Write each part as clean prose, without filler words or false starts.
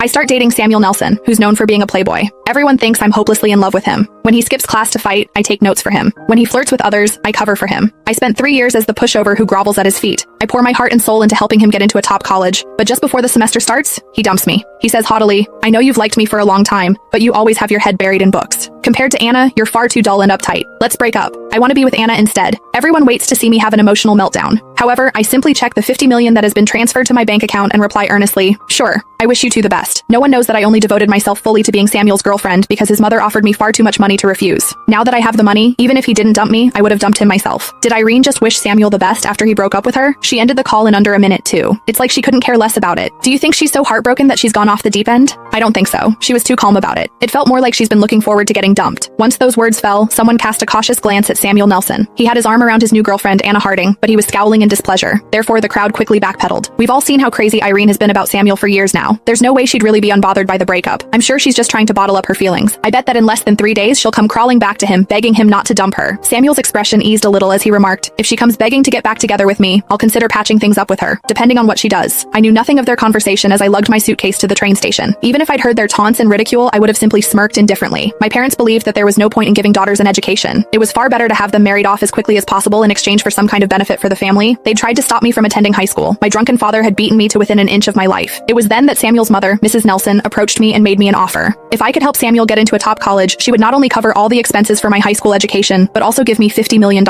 I start dating Samuel Nelson, who's known for being a playboy. Everyone thinks I'm hopelessly in love with him. When he skips class to fight, I take notes for him. When he flirts with others, I cover for him. I spent 3 years as the pushover who grovels at his feet. I pour my heart and soul into helping him get into a top college, but just before the semester starts, he dumps me. He says haughtily, "I know you've liked me for a long time, but you always have your head buried in books. Compared to Anna, you're far too dull and uptight. Let's break up." I want to be with Anna instead. Everyone waits to see me have an emotional meltdown. However, I simply check the $50 million that has been transferred to my bank account and reply earnestly, "Sure, I wish you two the best." No one knows that I only devoted myself fully to being Samuel's girlfriend because his mother offered me far too much money to refuse. Now that I have the money, even if he didn't dump me, I would have dumped him myself. Did Irene just wish Samuel the best after he broke up with her? She ended the call in under a minute too. It's like she couldn't care less about it. Do you think she's so heartbroken that she's gone off the deep end? I don't think so. She was too calm about it. It felt more like she's been looking forward to getting dumped. Once those words fell, someone cast a cautious glance at Samuel Nelson. He had his arm around his new girlfriend, Anna Harding, but he was scowling in displeasure. Therefore, the crowd quickly backpedaled. We've all seen how crazy Irene has been about Samuel for years now. There's no way she'd really be unbothered by the breakup. I'm sure she's just trying to bottle up her feelings. I bet that in less than 3 days, she'll come crawling back to him, begging him not to dump her. Samuel's expression eased a little as he remarked, "If she comes begging to get back together with me, I'll consider patching things up with her, depending on what she does." I knew nothing of their conversation as I lugged my suitcase to the train station. Even if I'd heard their taunts and ridicule, I would have simply smirked indifferently. My parents believed that there was no point in giving daughters an education. It was far better to have them married off as quickly as possible in exchange for some kind of benefit for the family. They'd tried to stop me from attending high school. My drunken father had beaten me to within an inch of my life. It was then that Samuel's mother, Mrs. Nelson, approached me and made me an offer. If I could help Samuel get into a top college, she would not only cover all the expenses for my high school education, but also give me $50 million.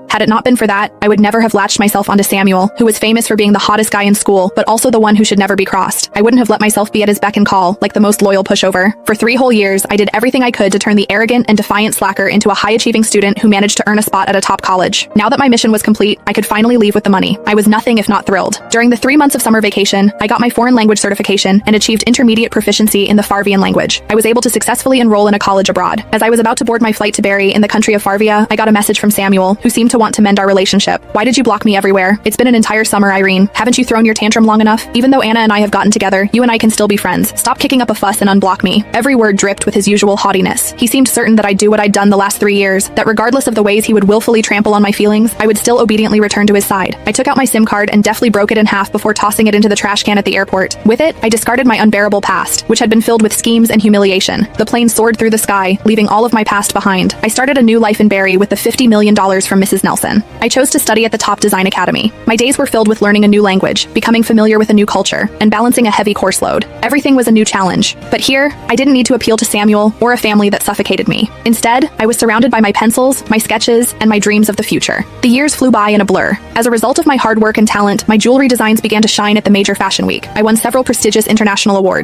Had it not been for that, I would never have latched myself onto Samuel, who was famous for being the hottest guy in school, but also the one who should never be crossed. I wouldn't have let myself be at his beck and call, like the most loyal pushover. For 3 whole years, I did everything I could to turn the arrogant and defiant slacker into a high-achieving student who managed to earn a spot at a top college. Now that my mission was complete, I could finally leave with the money. I was nothing if not thrilled. During the 3 months of summer vacation, I got my foreign language certification and achieved intermediate proficiency in the Farvian language. I was able to successfully enroll in a college abroad. As I was about to board my flight to Bari in the country of Farvia, I got a message from Samuel, who seemed to want to mend our relationship. "Why did you block me everywhere? It's been an entire summer, Irene. Haven't you thrown your tantrum long enough? Even though Anna and I have gotten together, you and I can still be friends. Stop kicking up a fuss and unblock me." Every word dripped with his usual haughtiness. He seemed certain that I'd do what I'd done the last 3 years, that regardless of the ways he would willfully trample on my feelings, I would still obediently return to his side. I took out my SIM card and deftly broke it in half before tossing it into the trash can at the airport. With it, I discarded my unbearable past, which had been filled with schemes and humiliation. The plane soared through the sky, leaving all of my past behind. I started a new life in Bari with the $50 million from Mrs. Nelson. I chose to study at the top design academy. My days were filled with learning a new language, becoming familiar with a new culture, and balancing a heavy course load. Everything was a new challenge. But here, I didn't need to appeal to Samuel or a family that suffocated me. Instead, I was surrounded by my pencils, my sketches, and my dreams of the future. The years flew by in a blur. As a result of my hard work and talent, my jewelry designs began to shine at the major fashion week. I won several prestigious international awards.